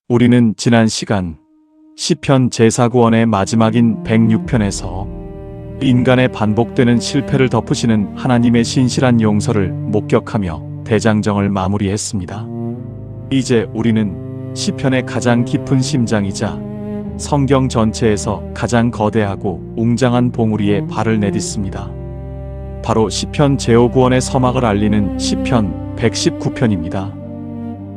우리는 지난 시간 시편 제4구원의 마지막인 106편에서 인간의 반복되는 실패를 덮으시는 하나님의 신실한 용서를 목격하며 대장정을 마무리했습니다. 이제 우리는 시편의 가장 깊은 심장이자 성경 전체에서 가장 거대하고 웅장한 봉우리에 발을 내딛습니다. 바로 시편 제5구원의 서막을 알리는 시편 119편입니다.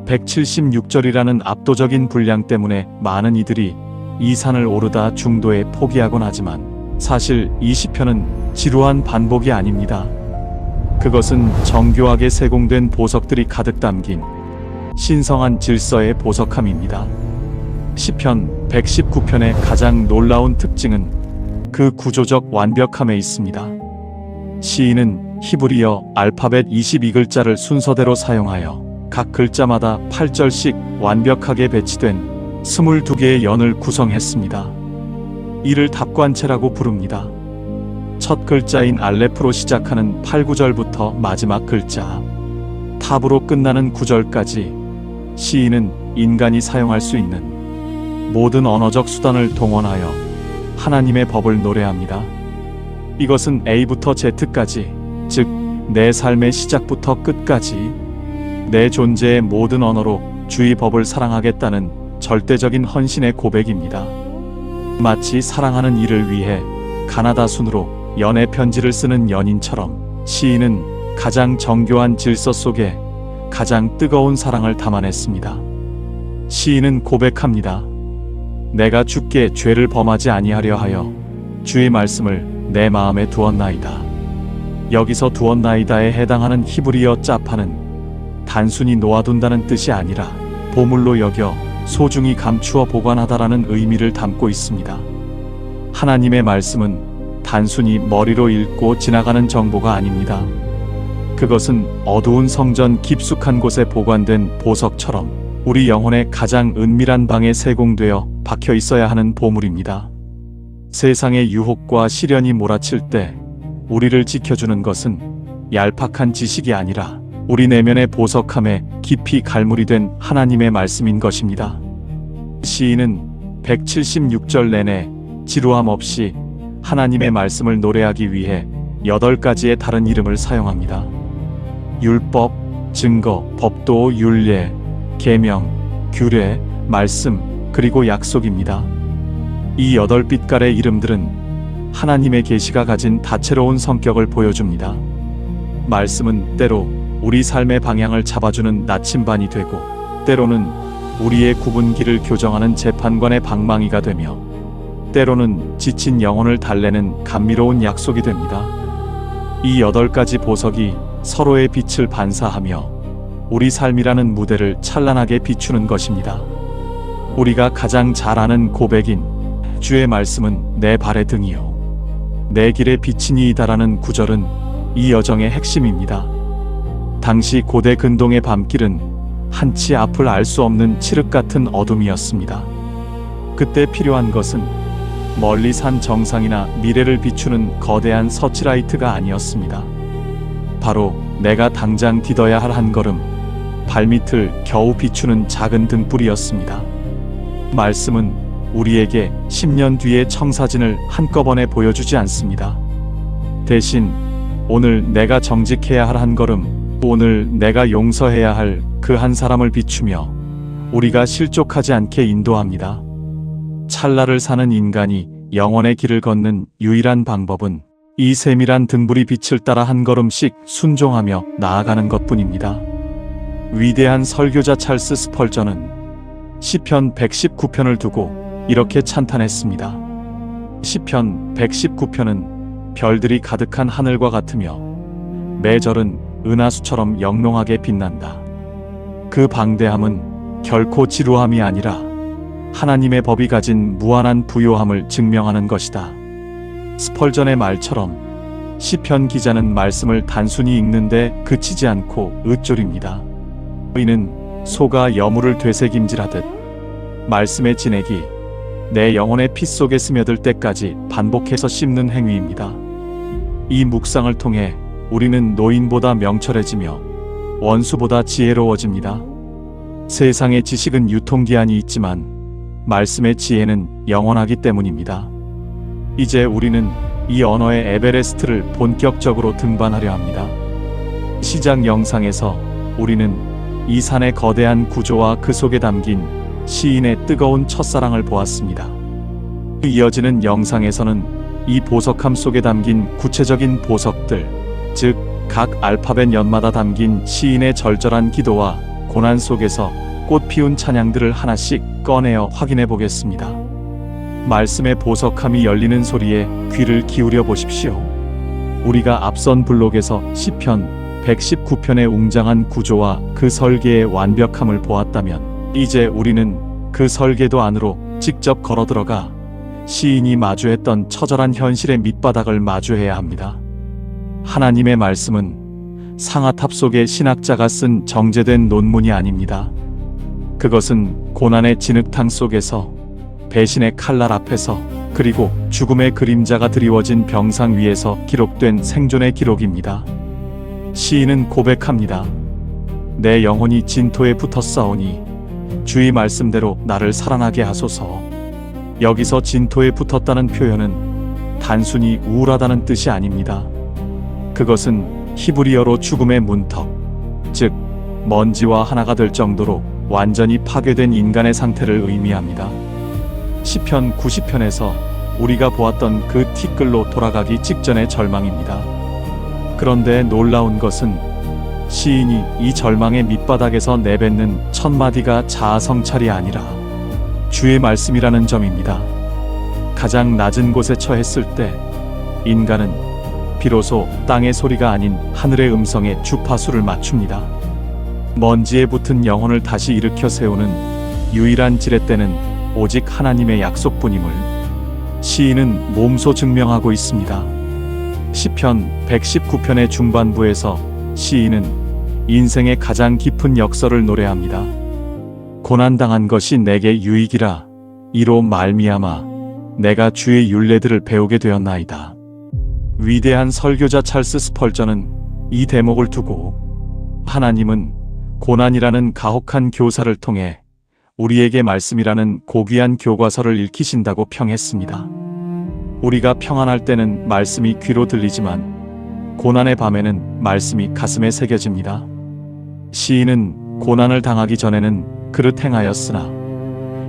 176절이라는 압도적인 분량 때문에 많은 이들이 이 산을 오르다 중도에 포기하곤 하지만 사실 이 시편은 지루한 반복이 아닙니다. 그것은 정교하게 세공된 보석들이 가득 담긴 신성한 질서의 보석함입니다. 시편 119편의 가장 놀라운 특징은 그 구조적 완벽함에 있습니다. 시인은 히브리어 알파벳 22글자를 순서대로 사용하여 각 글자마다 8절씩 완벽하게 배치된 22개의 연을 구성했습니다. 이를 답관체라고 부릅니다. 첫 글자인 알레프로 시작하는 8, 9절부터 마지막 글자 탑으로 끝나는 9절까지 시인은 인간이 사용할 수 있는 모든 언어적 수단을 동원하여 하나님의 법을 노래합니다. 이것은 A부터 Z까지, 즉 내 삶의 시작부터 끝까지 내 존재의 모든 언어로 주의 법을 사랑하겠다는 절대적인 헌신의 고백입니다. 마치 사랑하는 이를 위해 가나다순으로 연애 편지를 쓰는 연인처럼 시인은 가장 정교한 질서 속에 가장 뜨거운 사랑을 담아냈습니다. 시인은 고백합니다. 내가 주께 죄를 범하지 아니하려 하여 주의 말씀을 내 마음에 두었나이다. 여기서 두었나이다에 해당하는 히브리어 짜파는 단순히 놓아둔다는 뜻이 아니라 보물로 여겨 소중히 감추어 보관하다라는 의미를 담고 있습니다. 하나님의 말씀은 단순히 머리로 읽고 지나가는 정보가 아닙니다. 그것은 어두운 성전 깊숙한 곳에 보관된 보석처럼 우리 영혼의 가장 은밀한 방에 세공되어 박혀 있어야 하는 보물입니다. 세상의 유혹과 시련이 몰아칠 때 우리를 지켜주는 것은 얄팍한 지식이 아니라 우리 내면의 보석함에 깊이 갈무리 된 하나님의 말씀인 것입니다. 시인은 176절 내내 지루함 없이 하나님의 말씀을 노래하기 위해 8가지의 다른 이름을 사용합니다. 율법, 증거, 법도, 율례, 계명, 규례, 말씀, 그리고 약속입니다. 이 8빛깔의 이름들은 하나님의 계시가 가진 다채로운 성격을 보여줍니다. 말씀은 때로 우리 삶의 방향을 잡아주는 나침반이 되고 때로는 우리의 굽은 길을 교정하는 재판관의 방망이가 되며 때로는 지친 영혼을 달래는 감미로운 약속이 됩니다. 이 8가지 보석이 서로의 빛을 반사하며 우리 삶이라는 무대를 찬란하게 비추는 것입니다. 우리가 가장 잘 아는 고백인 주의 말씀은 내 발의 등이요 내 길의 빛이니이다라는 구절은 이 여정의 핵심입니다. 당시 고대 근동의 밤길은 한치 앞을 알 수 없는 칠흑 같은 어둠이었습니다. 그때 필요한 것은 멀리 산 정상이나 미래를 비추는 거대한 서치라이트가 아니었습니다. 바로 내가 당장 디뎌야 할 한 걸음, 발밑을 겨우 비추는 작은 등불이었습니다. 말씀은 우리에게 10년 뒤의 청사진을 한꺼번에 보여주지 않습니다. 대신 오늘 내가 정직해야 할 한 걸음, 오늘 내가 용서해야 할 그 한 사람을 비추며 우리가 실족하지 않게 인도합니다. 찰나를 사는 인간이 영원의 길을 걷는 유일한 방법은 이 세밀한 등불이 빛을 따라 한 걸음씩 순종하며 나아가는 것뿐입니다. 위대한 설교자 찰스 스펄전은 시편 119편을 두고 이렇게 찬탄했습니다. 시편 119편은 별들이 가득한 하늘과 같으며 매절은 은하수처럼 영롱하게 빛난다. 그 방대함은 결코 지루함이 아니라 하나님의 법이 가진 무한한 부요함을 증명하는 것이다. 스펄전의 말처럼 시편 기자는 말씀을 단순히 읽는데 그치지 않고 읊조립니다. 이는 소가 여물을 되새김질하듯 말씀의 진액이 내 영혼의 피 속에 스며들 때까지 반복해서 씹는 행위입니다. 이 묵상을 통해 우리는 노인보다 명철해지며 원수보다 지혜로워집니다. 세상의 지식은 유통기한이 있지만 말씀의 지혜는 영원하기 때문입니다. 이제 우리는 이 언어의 에베레스트를 본격적으로 등반하려 합니다. 시작 영상에서 우리는 이 산의 거대한 구조와 그 속에 담긴 시인의 뜨거운 첫사랑을 보았습니다. 이어지는 영상에서는 이 보석함 속에 담긴 구체적인 보석들, 즉 각 알파벳 연마다 담긴 시인의 절절한 기도와 고난 속에서 꽃 피운 찬양들을 하나씩 꺼내어 확인해 보겠습니다. 말씀의 보석함이 열리는 소리에 귀를 기울여 보십시오. 우리가 앞선 블록에서 시편 119편의 웅장한 구조와 그 설계의 완벽함을 보았다면 이제 우리는 그 설계도 안으로 직접 걸어 들어가 시인이 마주했던 처절한 현실의 밑바닥을 마주해야 합니다. 하나님의 말씀은 상아탑 속의 신학자가 쓴 정제된 논문이 아닙니다. 그것은 고난의 진흙탕 속에서, 배신의 칼날 앞에서, 그리고 죽음의 그림자가 드리워진 병상 위에서 기록된 생존의 기록입니다. 시인은 고백합니다. 내 영혼이 진토에 붙었사오니 주의 말씀대로 나를 살아나게 하소서. 여기서 진토에 붙었다는 표현은 단순히 우울하다는 뜻이 아닙니다. 그것은 히브리어로 죽음의 문턱, 즉 먼지와 하나가 될 정도로 완전히 파괴된 인간의 상태를 의미합니다. 시편 90편에서 우리가 보았던 그 티끌로 돌아가기 직전의 절망입니다. 그런데 놀라운 것은 시인이 이 절망의 밑바닥에서 내뱉는 첫 마디가 자아 성찰이 아니라 주의 말씀이라는 점입니다. 가장 낮은 곳에 처했을 때 인간은 비로소 땅의 소리가 아닌 하늘의 음성에 주파수를 맞춥니다. 먼지에 붙은 영혼을 다시 일으켜 세우는 유일한 지렛대는 오직 하나님의 약속뿐임을 시인은 몸소 증명하고 있습니다. 시편 119편의 중반부에서 시인은 인생의 가장 깊은 역설을 노래합니다. 고난당한 것이 내게 유익이라 이로 말미암아 내가 주의 율례들을 배우게 되었나이다. 위대한 설교자 찰스 스펄전은 이 대목을 두고 하나님은 고난이라는 가혹한 교사를 통해 우리에게 말씀이라는 고귀한 교과서를 읽히신다고 평했습니다. 우리가 평안할 때는 말씀이 귀로 들리지만 고난의 밤에는 말씀이 가슴에 새겨집니다. 시인은 고난을 당하기 전에는 그릇 행하였으나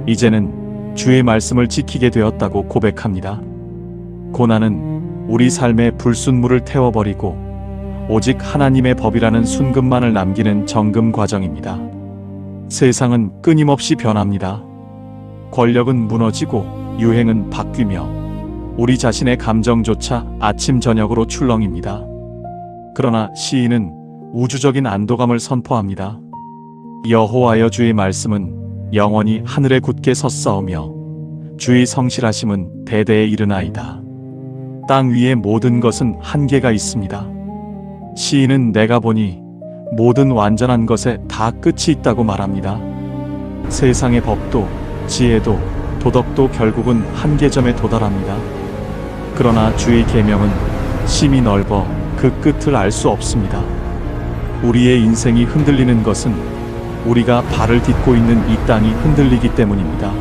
이제는 주의 말씀을 지키게 되었다고 고백합니다. 고난은 우리 삶의 불순물을 태워버리고 오직 하나님의 법이라는 순금만을 남기는 정금 과정입니다. 세상은 끊임없이 변합니다. 권력은 무너지고 유행은 바뀌며 우리 자신의 감정조차 아침 저녁으로 출렁입니다. 그러나 시인은 우주적인 안도감을 선포합니다. 여호와여 주의 말씀은 영원히 하늘에 굳게 섰사오며 주의 성실하심은 대대에 이르나이다. 땅 위의 모든 것은 한계가 있습니다. 시인은 내가 보니 모든 완전한 것에 다 끝이 있다고 말합니다. 세상의 법도 지혜도 도덕도 결국은 한계점에 도달합니다. 그러나 주의 계명은 심히 넓어 그 끝을 알 수 없습니다. 우리의 인생이 흔들리는 것은 우리가 발을 딛고 있는 이 땅이 흔들리기 때문입니다.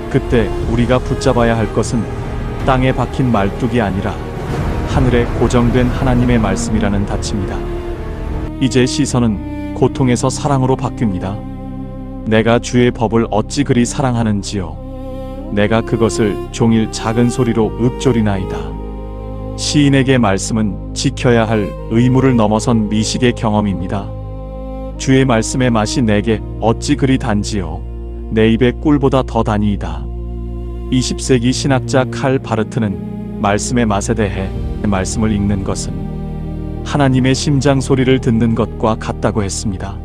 그때 우리가 붙잡아야 할 것은 땅에 박힌 말뚝이 아니라 하늘에 고정된 하나님의 말씀이라는 닻입니다. 이제 시선은 고통에서 사랑으로 바뀝니다. 내가 주의 법을 어찌 그리 사랑하는지요. 내가 그것을 종일 작은 소리로 읊조리나이다. 시인에게 말씀은 지켜야 할 의무를 넘어선 미식의 경험입니다. 주의 말씀의 맛이 내게 어찌 그리 단지요. 내 입의 꿀보다 더 다니이다. 20세기 신학자 칼 바르트는 말씀의 맛에 대해 말씀을 읽는 것은 하나님의 심장 소리를 듣는 것과 같다고 했습니다.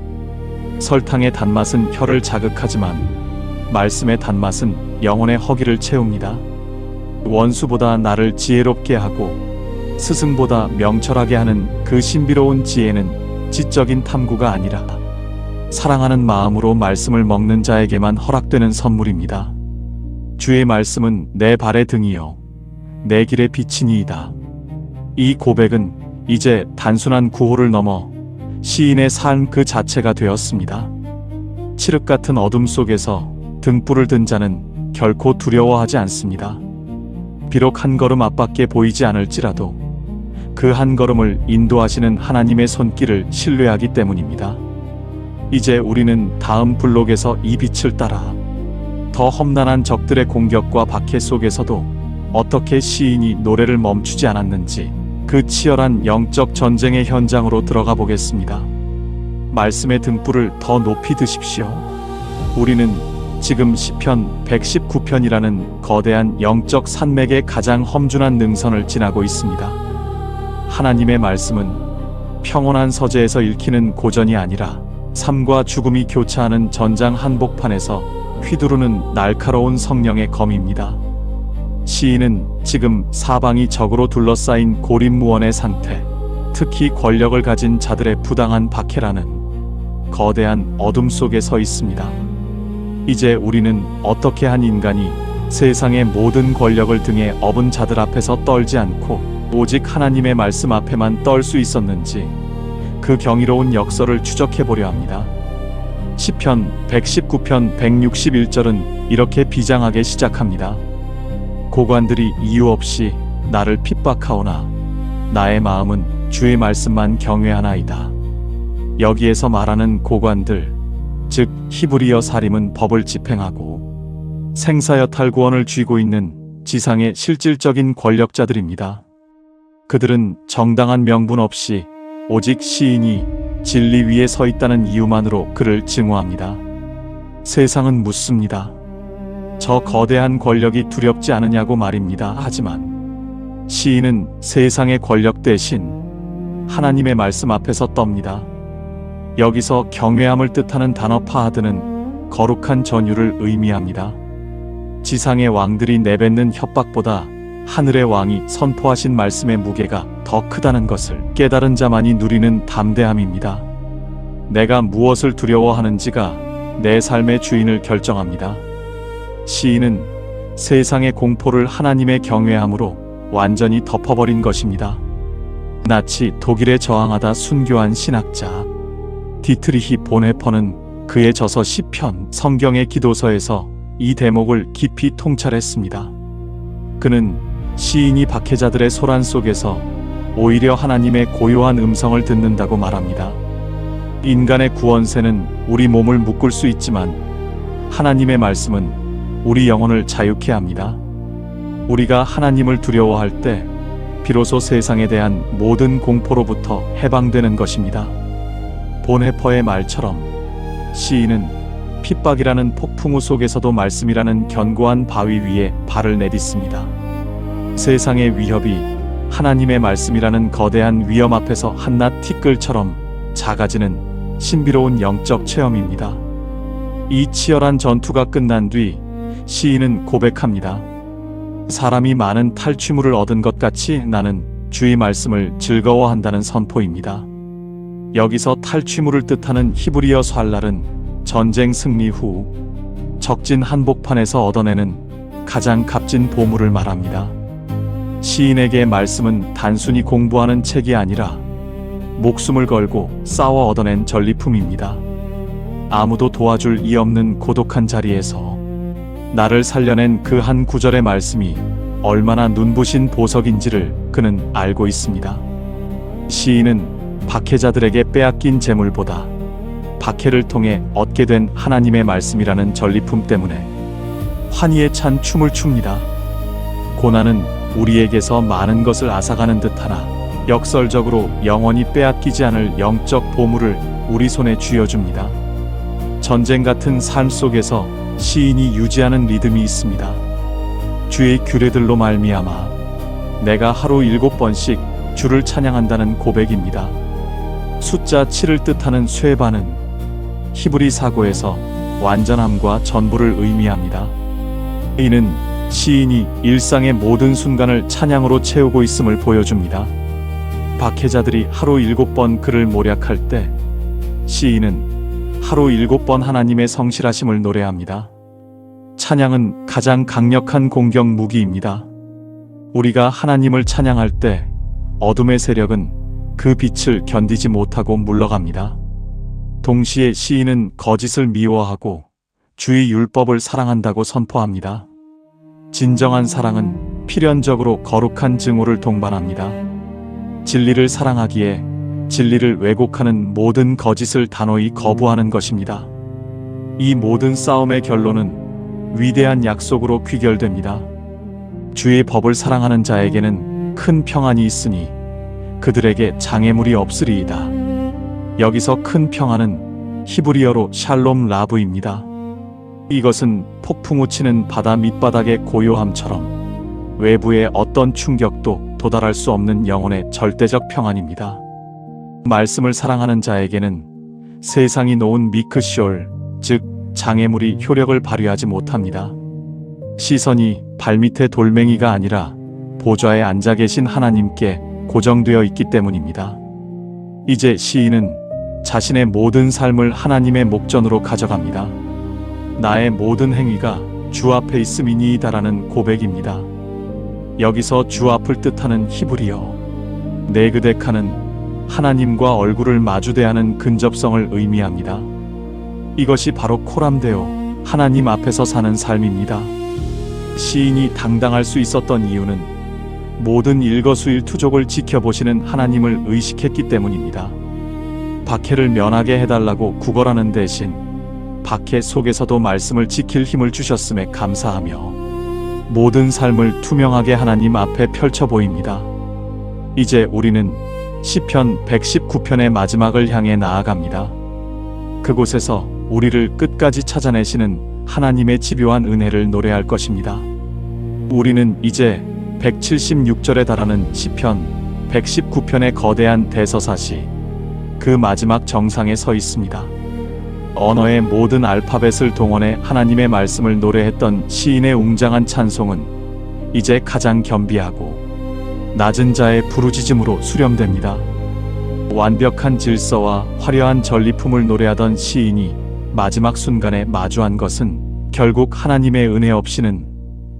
설탕의 단맛은 혀를 자극하지만 말씀의 단맛은 영혼의 허기를 채웁니다. 원수보다 나를 지혜롭게 하고 스승보다 명철하게 하는 그 신비로운 지혜는 지적인 탐구가 아니라 사랑하는 마음으로 말씀을 먹는 자에게만 허락되는 선물입니다. 주의 말씀은 내 발의 등이요 내 길의 빛이니이다. 이 고백은 이제 단순한 구호를 넘어 시인의 삶 그 자체가 되었습니다. 칠흑 같은 어둠 속에서 등불을 든 자는 결코 두려워하지 않습니다. 비록 한 걸음 앞밖에 보이지 않을지라도 그 한 걸음을 인도하시는 하나님의 손길을 신뢰하기 때문입니다. 이제 우리는 다음 블록에서 이 빛을 따라 더 험난한 적들의 공격과 박해 속에서도 어떻게 시인이 노래를 멈추지 않았는지 그 치열한 영적 전쟁의 현장으로 들어가 보겠습니다. 말씀의 등불을 더 높이 드십시오. 우리는 지금 시편 119편이라는 거대한 영적 산맥의 가장 험준한 능선을 지나고 있습니다. 하나님의 말씀은 평온한 서재에서 읽히는 고전이 아니라 삶과 죽음이 교차하는 전장 한복판에서 휘두르는 날카로운 성령의 검입니다. 시인은 지금 사방이 적으로 둘러싸인 고립무원의 상태, 특히 권력을 가진 자들의 부당한 박해라는 거대한 어둠 속에 서 있습니다. 이제 우리는 어떻게 한 인간이 세상의 모든 권력을 등에 업은 자들 앞에서 떨지 않고 오직 하나님의 말씀 앞에만 떨 수 있었는지 그 경이로운 역설을 추적해 보려 합니다. 시편 119편 161절은 이렇게 비장하게 시작합니다. 고관들이 이유 없이 나를 핍박하오나 나의 마음은 주의 말씀만 경외하나이다. 여기에서 말하는 고관들, 즉 히브리어 사림은 법을 집행하고 생사여탈 구원을 쥐고 있는 지상의 실질적인 권력자들입니다. 그들은 정당한 명분 없이 오직 시인이 진리 위에 서 있다는 이유만으로 그를 증오합니다. 세상은 묻습니다. 저 거대한 권력이 두렵지 않으냐고 말입니다. 하지만 시인은 세상의 권력 대신 하나님의 말씀 앞에서 떱니다. 여기서 경외함을 뜻하는 단어 파하드는 거룩한 전율을 의미합니다. 지상의 왕들이 내뱉는 협박보다 하늘의 왕이 선포하신 말씀의 무게가 더 크다는 것을 깨달은 자만이 누리는 담대함입니다. 내가 무엇을 두려워하는지가 내 삶의 주인을 결정합니다. 시인은 세상의 공포를 하나님의 경외함으로 완전히 덮어버린 것입니다. 나치 독일에 저항하다 순교한 신학자 디트리히 본헤퍼는 그의 저서 시편 성경의 기도서에서 이 대목을 깊이 통찰했습니다. 그는 시인이 박해자들의 소란 속에서 오히려 하나님의 고요한 음성을 듣는다고 말합니다. 인간의 구원세는 우리 몸을 묶을 수 있지만 하나님의 말씀은 우리 영혼을 자유케 합니다. 우리가 하나님을 두려워할 때 비로소 세상에 대한 모든 공포로부터 해방되는 것입니다. 본헤퍼의 말처럼 시인은 핍박이라는 폭풍우 속에서도 말씀이라는 견고한 바위 위에 발을 내딛습니다. 세상의 위협이 하나님의 말씀이라는 거대한 위험 앞에서 한낱 티끌처럼 작아지는 신비로운 영적 체험입니다. 이 치열한 전투가 끝난 뒤 시인은 고백합니다. 사람이 많은 탈취물을 얻은 것 같이 나는 주의 말씀을 즐거워한다는 선포입니다. 여기서 탈취물을 뜻하는 히브리어 샬랄은 전쟁 승리 후 적진 한복판에서 얻어내는 가장 값진 보물을 말합니다. 시인에게 말씀은 단순히 공부하는 책이 아니라 목숨을 걸고 싸워 얻어낸 전리품입니다. 아무도 도와줄 이 없는 고독한 자리에서 나를 살려낸 그 한 구절의 말씀이 얼마나 눈부신 보석인지를 그는 알고 있습니다. 시인은 박해자들에게 빼앗긴 재물보다 박해를 통해 얻게 된 하나님의 말씀이라는 전리품 때문에 환희에 찬 춤을 춥니다. 고난은 우리에게서 많은 것을 앗아가는 듯하나 역설적으로 영원히 빼앗기지 않을 영적 보물을 우리 손에 쥐어줍니다. 전쟁 같은 삶 속에서 시인이 유지하는 리듬이 있습니다. 주의 규례들로 말미암아 내가 하루 7번씩 주를 찬양한다는 고백입니다. 숫자 7을 뜻하는 쇠반은 히브리 사고에서 완전함과 전부를 의미합니다. 이는 시인이 일상의 모든 순간을 찬양으로 채우고 있음을 보여줍니다. 박해자들이 하루 7번 그를 모략할 때 시인은 하루 7번 하나님의 성실하심을 노래합니다. 찬양은 가장 강력한 공격 무기입니다. 우리가 하나님을 찬양할 때 어둠의 세력은 그 빛을 견디지 못하고 물러갑니다. 동시에 시인은 거짓을 미워하고 주의 율법을 사랑한다고 선포합니다. 진정한 사랑은 필연적으로 거룩한 증오를 동반합니다. 진리를 사랑하기에 진리를 왜곡하는 모든 거짓을 단호히 거부하는 것입니다. 이 모든 싸움의 결론은 위대한 약속으로 귀결됩니다. 주의 법을 사랑하는 자에게는 큰 평안이 있으니 그들에게 장애물이 없으리이다. 여기서 큰 평안은 히브리어로 샬롬 라브입니다. 이것은 폭풍 우치는 바다 밑바닥의 고요함처럼 외부의 어떤 충격도 도달할 수 없는 영혼의 절대적 평안입니다. 말씀을 사랑하는 자에게는 세상이 놓은 미크시올, 즉 장애물이 효력을 발휘하지 못합니다. 시선이 발밑의 돌멩이가 아니라 보좌에 앉아 계신 하나님께 고정되어 있기 때문입니다. 이제 시인은 자신의 모든 삶을 하나님의 목전으로 가져갑니다. 나의 모든 행위가 주 앞에 있음이니이다라는 고백입니다. 여기서 주 앞을 뜻하는 히브리어 네그데카는 하나님과 얼굴을 마주대하는 근접성을 의미합니다. 이것이 바로 코람데오, 하나님 앞에서 사는 삶입니다. 시인이 당당할 수 있었던 이유는 모든 일거수일투족을 지켜보시는 하나님을 의식했기 때문입니다. 박해를 면하게 해달라고 구걸하는 대신 박해 속에서도 말씀을 지킬 힘을 주셨음에 감사하며 모든 삶을 투명하게 하나님 앞에 펼쳐 보입니다. 이제 우리는 시편 119편의 마지막을 향해 나아갑니다. 그곳에서 우리를 끝까지 찾아내시는 하나님의 집요한 은혜를 노래할 것입니다. 우리는 이제 176절에 달하는 시편 119편의 거대한 대서사시 그 마지막 정상에 서 있습니다. 언어의 모든 알파벳을 동원해 하나님의 말씀을 노래했던 시인의 웅장한 찬송은 이제 가장 겸비하고 낮은 자의 부르짖음으로 수렴됩니다. 완벽한 질서와 화려한 전리품을 노래하던 시인이 마지막 순간에 마주한 것은 결국 하나님의 은혜 없이는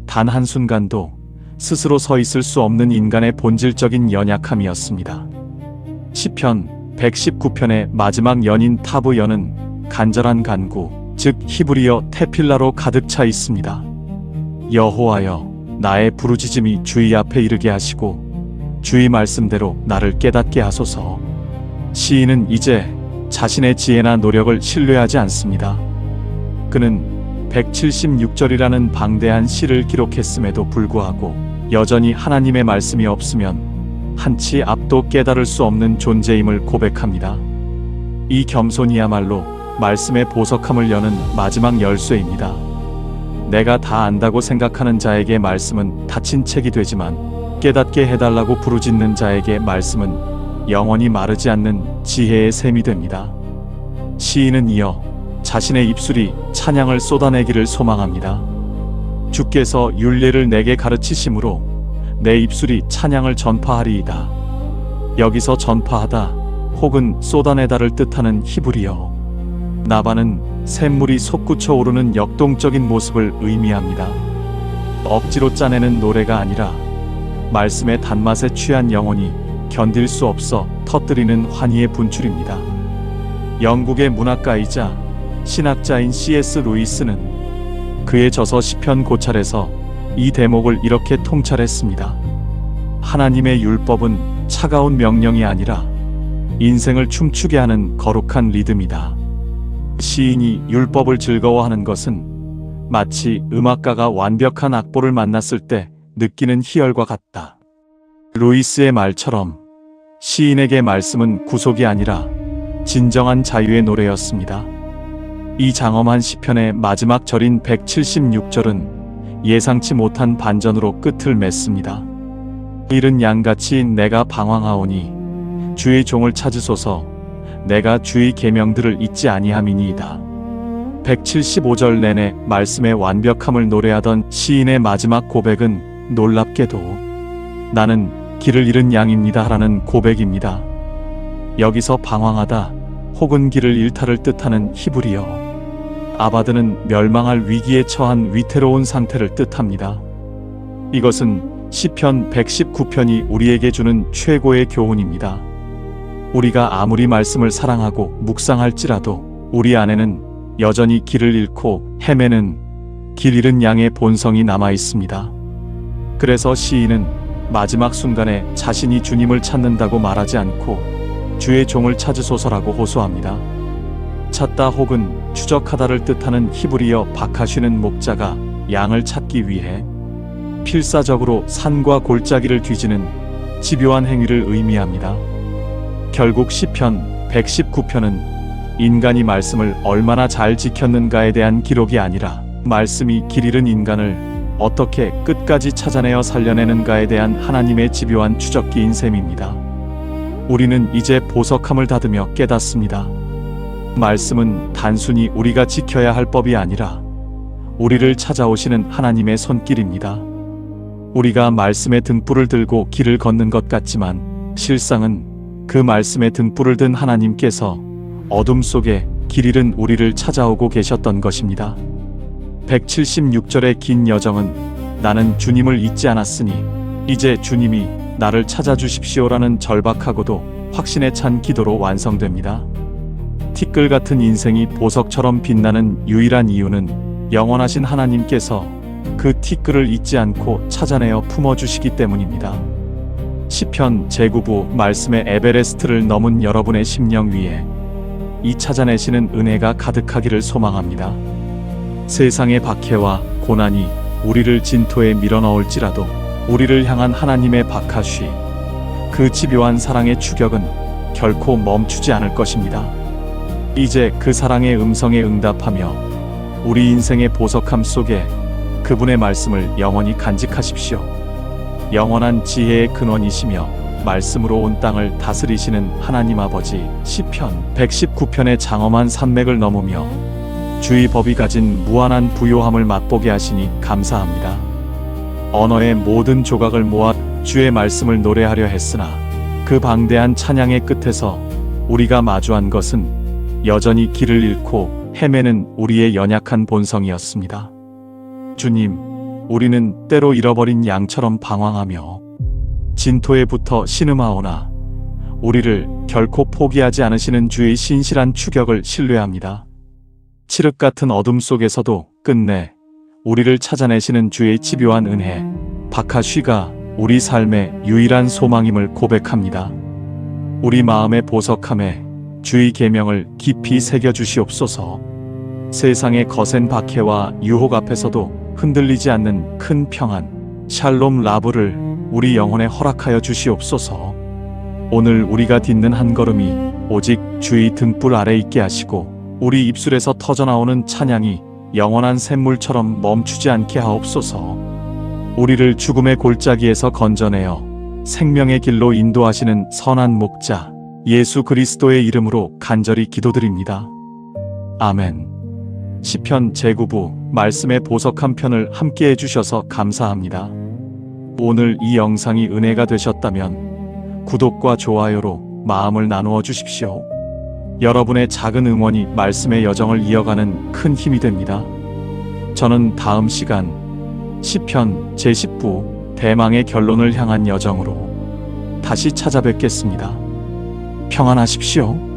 단 한순간도 스스로 서 있을 수 없는 인간의 본질적인 연약함이었습니다. 시편 119편의 마지막 연인 타브 연은 간절한 간구, 즉 히브리어 테필라로 가득 차 있습니다. 여호와여, 나의 부르짖음이 주의 앞에 이르게 하시고 주의 말씀대로 나를 깨닫게 하소서. 시인은 이제 자신의 지혜나 노력을 신뢰하지 않습니다. 그는 176절이라는 방대한 시를 기록했음에도 불구하고 여전히 하나님의 말씀이 없으면 한치 앞도 깨달을 수 없는 존재임을 고백합니다. 이 겸손이야말로 말씀의 보석함을 여는 마지막 열쇠입니다. 내가 다 안다고 생각하는 자에게 말씀은 닫힌 책이 되지만 깨닫게 해달라고 부르짖는 자에게 말씀은 영원히 마르지 않는 지혜의 샘이 됩니다. 시인은 이어 자신의 입술이 찬양을 쏟아내기를 소망합니다. 주께서 율례를 내게 가르치심으로 내 입술이 찬양을 전파하리이다. 여기서 전파하다 혹은 쏟아내다를 뜻하는 히브리어 나바는 샘물이 솟구쳐 오르는 역동적인 모습을 의미합니다. 억지로 짜내는 노래가 아니라 말씀의 단맛에 취한 영혼이 견딜 수 없어 터뜨리는 환희의 분출입니다. 영국의 문학가이자 신학자인 C.S. 루이스는 그의 저서 시편 고찰에서 이 대목을 이렇게 통찰했습니다. 하나님의 율법은 차가운 명령이 아니라 인생을 춤추게 하는 거룩한 리듬이다. 시인이 율법을 즐거워하는 것은 마치 음악가가 완벽한 악보를 만났을 때 느끼는 희열과 같다. 루이스의 말처럼 시인에게 말씀은 구속이 아니라 진정한 자유의 노래였습니다. 이 장엄한 시편의 마지막 절인 176절은 예상치 못한 반전으로 끝을 맺습니다. 잃은 양같이 내가 방황하오니 주의 종을 찾으소서. 내가 주의 계명들을 잊지 아니함이니이다. 175절 내내 말씀의 완벽함을 노래하던 시인의 마지막 고백은 놀랍게도 나는 길을 잃은 양입니다 라는 고백입니다. 여기서 방황하다 혹은 길을 잃다를 뜻하는 히브리어 아바드는 멸망할 위기에 처한 위태로운 상태를 뜻합니다. 이것은 시편 119편이 우리에게 주는 최고의 교훈입니다. 우리가 아무리 말씀을 사랑하고 묵상할지라도 우리 안에는 여전히 길을 잃고 헤매는 길 잃은 양의 본성이 남아 있습니다. 그래서 시인은 마지막 순간에 자신이 주님을 찾는다고 말하지 않고 주의 종을 찾으소서라고 호소합니다. 찾다 혹은 추적하다를 뜻하는 히브리어 바카쉬는 목자가 양을 찾기 위해 필사적으로 산과 골짜기를 뒤지는 집요한 행위를 의미합니다. 결국 시편 119편은 인간이 말씀을 얼마나 잘 지켰는가에 대한 기록이 아니라 말씀이 길 잃은 인간을 어떻게 끝까지 찾아내어 살려내는가에 대한 하나님의 집요한 추적기인 셈입니다. 우리는 이제 보석함을 닫으며 깨닫습니다. 말씀은 단순히 우리가 지켜야 할 법이 아니라 우리를 찾아오시는 하나님의 손길입니다. 우리가 말씀의 등불을 들고 길을 걷는 것 같지만 실상은 그 말씀의 등불을 든 하나님께서 어둠 속에 길 잃은 우리를 찾아오고 계셨던 것입니다. 176절의 긴 여정은 나는 주님을 잊지 않았으니 이제 주님이 나를 찾아주십시오라는 절박하고도 확신에 찬 기도로 완성됩니다. 티끌 같은 인생이 보석처럼 빛나는 유일한 이유는 영원하신 하나님께서 그 티끌을 잊지 않고 찾아내어 품어주시기 때문입니다. 시편 제9부 말씀의 에베레스트를 넘은 여러분의 심령 위에 이 찾아내시는 은혜가 가득하기를 소망합니다. 세상의 박해와 고난이 우리를 진토에 밀어넣을지라도 우리를 향한 하나님의 바카쉬, 그 집요한 사랑의 추격은 결코 멈추지 않을 것입니다. 이제 그 사랑의 음성에 응답하며 우리 인생의 보석함 속에 그분의 말씀을 영원히 간직하십시오. 영원한 지혜의 근원이시며 말씀으로 온 땅을 다스리시는 하나님 아버지, 시편 119편의 장엄한 산맥을 넘으며 주의 법이 가진 무한한 부요함을 맛보게 하시니 감사합니다. 언어의 모든 조각을 모아 주의 말씀을 노래하려 했으나 그 방대한 찬양의 끝에서 우리가 마주한 것은 여전히 길을 잃고 헤매는 우리의 연약한 본성이었습니다. 주님, 우리는 때로 잃어버린 양처럼 방황하며 진토에 붙어 신음하오나 우리를 결코 포기하지 않으시는 주의 신실한 추격을 신뢰합니다. 칠흑 같은 어둠 속에서도 끝내 우리를 찾아내시는 주의 집요한 은혜, 바카쉬가 우리 삶의 유일한 소망임을 고백합니다. 우리 마음의 보석함에 주의 계명을 깊이 새겨주시옵소서. 세상의 거센 박해와 유혹 앞에서도 흔들리지 않는 큰 평안, 샬롬 라브를 우리 영혼에 허락하여 주시옵소서. 오늘 우리가 딛는 한 걸음이 오직 주의 등불 아래 있게 하시고 우리 입술에서 터져나오는 찬양이 영원한 샘물처럼 멈추지 않게 하옵소서. 우리를 죽음의 골짜기에서 건져내어 생명의 길로 인도하시는 선한 목자 예수 그리스도의 이름으로 간절히 기도드립니다. 아멘. 시편 제9부 말씀의 보석한 편을 함께 해주셔서 감사합니다. 오늘 이 영상이 은혜가 되셨다면 구독과 좋아요로 마음을 나누어 주십시오. 여러분의 작은 응원이 말씀의 여정을 이어가는 큰 힘이 됩니다. 저는 다음 시간 시편 제10부 대망의 결론을 향한 여정으로 다시 찾아뵙겠습니다. 평안하십시오.